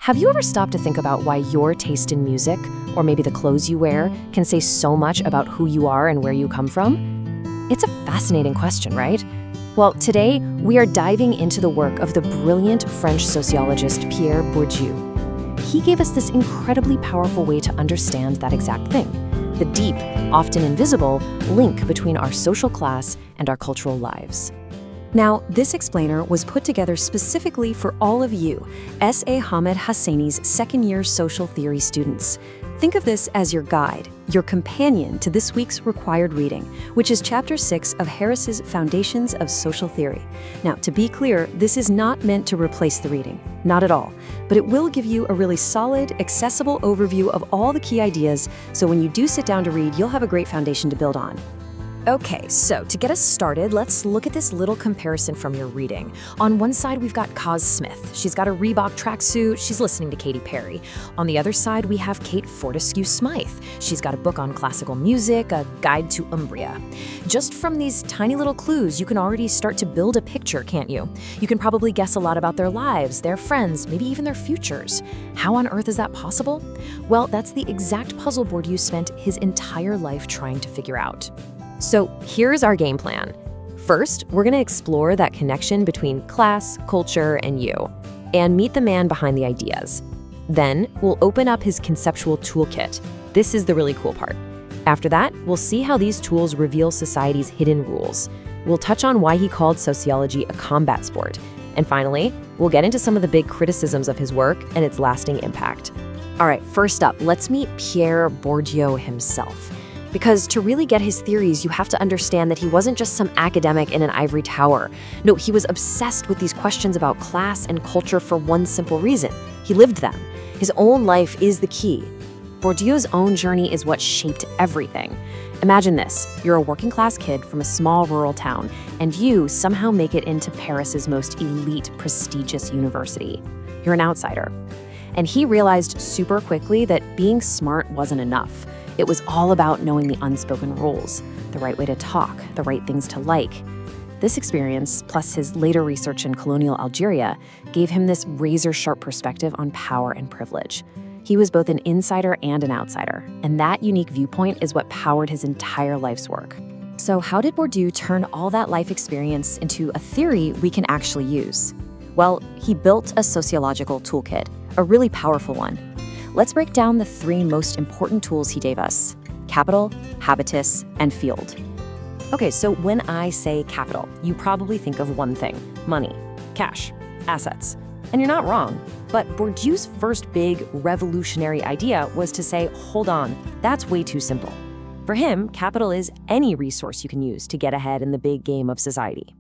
Have you ever stopped to think about why your taste in music, or maybe the clothes you wear, can say so much about who you are and where you come from? It's a fascinating question, right? Well, today we are diving into the work of the brilliant French sociologist Pierre Bourdieu. He gave us this incredibly powerful way to understand that exact thing, the deep, often invisible, link between our social class and our cultural lives. Now, this explainer was put together specifically for all of you, S.A. Hamed Hassani's second-year social theory students. Think of this as your guide, your companion to this week's required reading, which is Chapter 6 of Harris's Foundations of Social Theory. Now, to be clear, this is not meant to replace the reading, not at all, but it will give you a really solid, accessible overview of all the key ideas, so when you do sit down to read, you'll have a great foundation to build on. Okay, so to get us started, let's look at this little comparison from your reading. On one side, we've got Kaz Smith. She's got a Reebok tracksuit. She's listening to Katy Perry. On the other side, we have Kate Fortescue-Smythe. She's got a book on classical music, a guide to Umbria. Just from these tiny little clues, you can already start to build a picture, can't you? You can probably guess a lot about their lives, their friends, maybe even their futures. How on earth is that possible? Well, that's the exact puzzle Bourdieu spent his entire life trying to figure out. So here's our game plan. First, we're going to explore that connection between class, culture, and you, and meet the man behind the ideas. Then, we'll open up his conceptual toolkit. This is the really cool part. After that, we'll see how these tools reveal society's hidden rules. We'll touch on why he called sociology a combat sport. And finally, we'll get into some of the big criticisms of his work and its lasting impact. All right, first up, let's meet Pierre Bourdieu himself. Because to really get his theories, you have to understand that he wasn't just some academic in an ivory tower. No, he was obsessed with these questions about class and culture for one simple reason. He lived them. His own life is the key. Bourdieu's own journey is what shaped everything. Imagine this. You're a working-class kid from a small rural town, and you somehow make it into Paris's most elite, prestigious university. You're an outsider. And he realized super quickly that being smart wasn't enough. It was all about knowing the unspoken rules, the right way to talk, the right things to like. This experience, plus his later research in colonial Algeria, gave him this razor-sharp perspective on power and privilege. He was both an insider and an outsider, and that unique viewpoint is what powered his entire life's work. So how did Bourdieu turn all that life experience into a theory we can actually use? Well, he built a sociological toolkit, a really powerful one. Let's break down the three most important tools he gave us: capital, habitus, and field. Okay, so when I say capital, you probably think of one thing: money, cash, assets. And you're not wrong, but Bourdieu's first big revolutionary idea was to say, hold on, that's way too simple. For him, capital is any resource you can use to get ahead in the big game of society.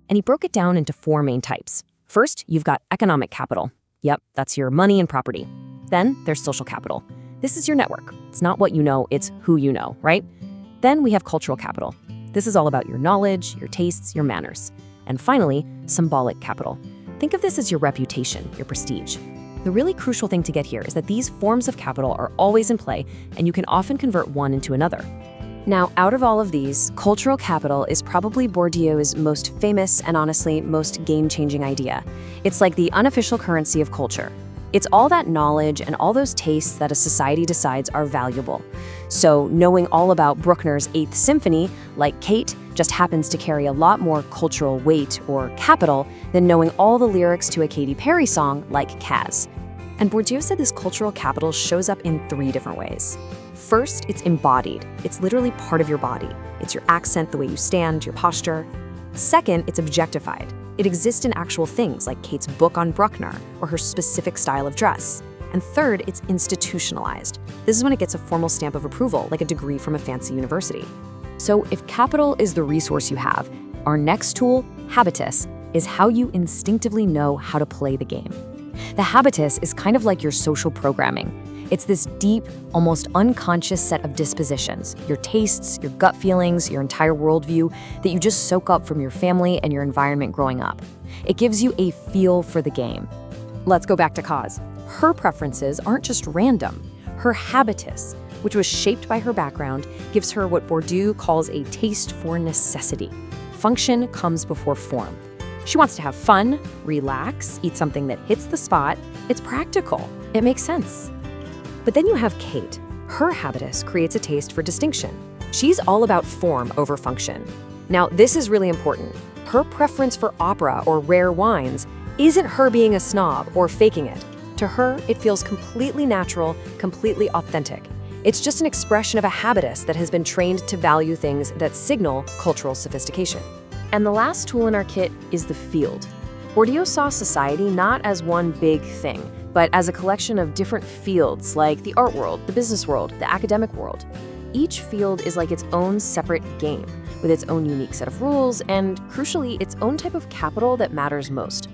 And he broke it down into four main types. First, you've got economic capital. Yep, that's your money and property. Then there's social capital. This is your network. It's not what you know, it's who you know, right? Then we have cultural capital. This is all about your knowledge, your tastes, your manners. And finally, symbolic capital. Think of this as your reputation, your prestige. The really crucial thing to get here is that these forms of capital are always in play, and you can often convert one into another. Now, out of all of these, cultural capital is probably Bourdieu's most famous and honestly most game-changing idea. It's like the unofficial currency of culture. It's all that knowledge and all those tastes that a society decides are valuable. So knowing all about Bruckner's Eighth Symphony, like Kate, just happens to carry a lot more cultural weight or capital than knowing all the lyrics to a Katy Perry song like Kaz. And Bourdieu said this cultural capital shows up in three different ways. First, it's embodied. It's literally part of your body. It's your accent, the way you stand, your posture. Second, it's objectified. It exists in actual things like Kate's book on Bruckner or her specific style of dress. And third, it's institutionalized. This is when it gets a formal stamp of approval, like a degree from a fancy university. So if capital is the resource you have, our next tool, habitus, is how you instinctively know how to play the game. The habitus is kind of like your social programming. It's this deep, almost unconscious set of dispositions, your tastes, your gut feelings, your entire worldview that you just soak up from your family and your environment growing up. It gives you a feel for the game. Let's go back to Kaz. Her preferences aren't just random. Her habitus, which was shaped by her background, gives her what Bourdieu calls a taste for necessity. Function comes before form. She wants to have fun, relax, eat something that hits the spot. It's practical. It makes sense. But then you have Kate. Her habitus creates a taste for distinction. She's all about form over function. Now, this is really important. Her preference for opera or rare wines isn't her being a snob or faking it. To her, it feels completely natural, completely authentic. It's just an expression of a habitus that has been trained to value things that signal cultural sophistication. And the last tool in our kit is the field. Bourdieu saw society not as one big thing, but as a collection of different fields like the art world, the business world, the academic world. Each field is like its own separate game, with its own unique set of rules and, crucially, its own type of capital that matters most.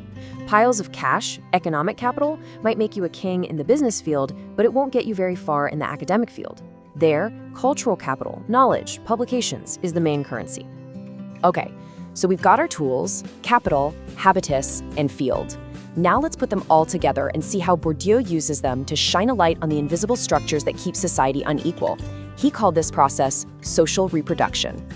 Piles of cash, economic capital, might make you a king in the business field, but it won't get you very far in the academic field. There, cultural capital, knowledge, publications is the main currency. Okay, so we've got our tools, capital, habitus, and field. Now let's put them all together and see how Bourdieu uses them to shine a light on the invisible structures that keep society unequal. He called this process social reproduction.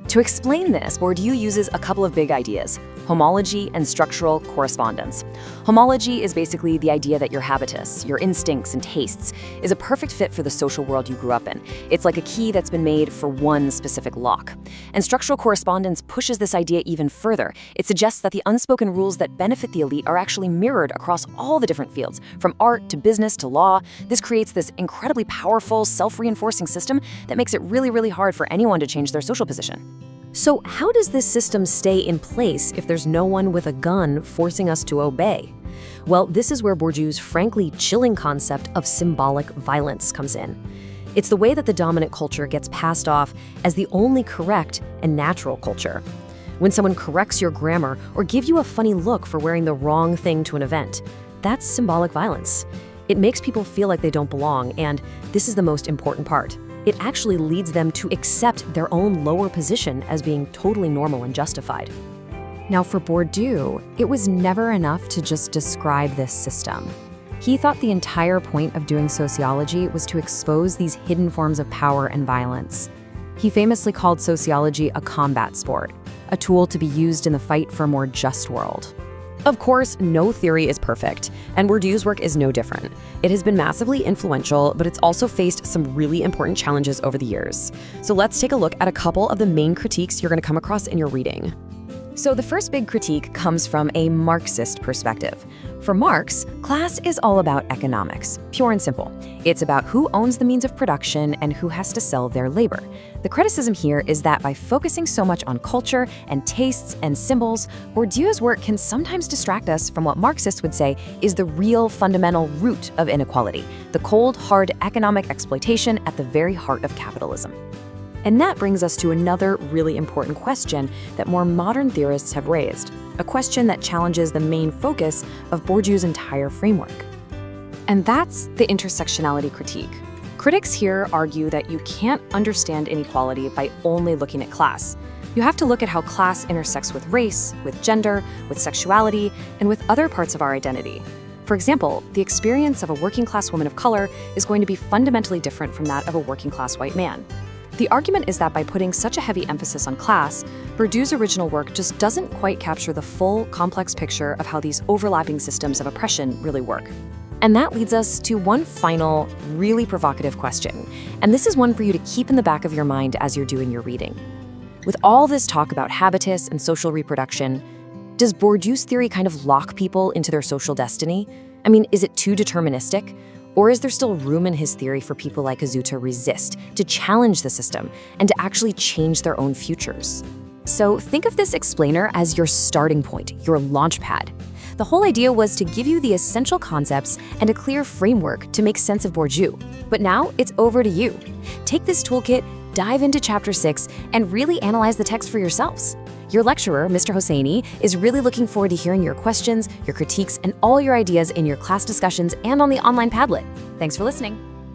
To explain this, Bourdieu uses a couple of big ideas: homology and structural correspondence. Homology is basically the idea that your habitus, your instincts and tastes, is a perfect fit for the social world you grew up in. It's like a key that's been made for one specific lock. And structural correspondence pushes this idea even further. It suggests that the unspoken rules that benefit the elite are actually mirrored across all the different fields, from art to business to law. This creates this incredibly powerful, self-reinforcing system that makes it really, really hard for anyone to change their social position. So how does this system stay in place if there's no one with a gun forcing us to obey? Well, this is where Bourdieu's frankly chilling concept of symbolic violence comes in. It's the way that the dominant culture gets passed off as the only correct and natural culture. When someone corrects your grammar or gives you a funny look for wearing the wrong thing to an event, that's symbolic violence. It makes people feel like they don't belong, and this is the most important part. It actually leads them to accept their own lower position as being totally normal and justified. Now, for Bourdieu, it was never enough to just describe this system. He thought the entire point of doing sociology was to expose these hidden forms of power and violence. He famously called sociology a combat sport, a tool to be used in the fight for a more just world. Of course, no theory is perfect, and Bourdieu's work is no different. It has been massively influential, but it's also faced some really important challenges over the years. So let's take a look at a couple of the main critiques you're going to come across in your reading. So the first big critique comes from a Marxist perspective. For Marx, class is all about economics, pure and simple. It's about who owns the means of production and who has to sell their labor. The criticism here is that by focusing so much on culture and tastes and symbols, Bourdieu's work can sometimes distract us from what Marxists would say is the real fundamental root of inequality, the cold, hard economic exploitation at the very heart of capitalism. And that brings us to another really important question that more modern theorists have raised, a question that challenges the main focus of Bourdieu's entire framework. And that's the intersectionality critique. Critics here argue that you can't understand inequality by only looking at class. You have to look at how class intersects with race, with gender, with sexuality, and with other parts of our identity. For example, the experience of a working-class woman of color is going to be fundamentally different from that of a working-class white man. The argument is that by putting such a heavy emphasis on class, Bourdieu's original work just doesn't quite capture the full, complex picture of how these overlapping systems of oppression really work. And that leads us to one final, really provocative question. And this is one for you to keep in the back of your mind as you're doing your reading. With all this talk about habitus and social reproduction, does Bourdieu's theory kind of lock people into their social destiny? I mean, is it too deterministic? Or is there still room in his theory for people like Azu to resist, to challenge the system, and to actually change their own futures? So think of this explainer as your starting point, your launch pad. The whole idea was to give you the essential concepts and a clear framework to make sense of Bourdieu. But now it's over to you. Take this toolkit, dive into Chapter 6, and really analyze the text for yourselves. Your lecturer, Mr. Hosseini, is really looking forward to hearing your questions, your critiques, and all your ideas in your class discussions and on the online Padlet. Thanks for listening.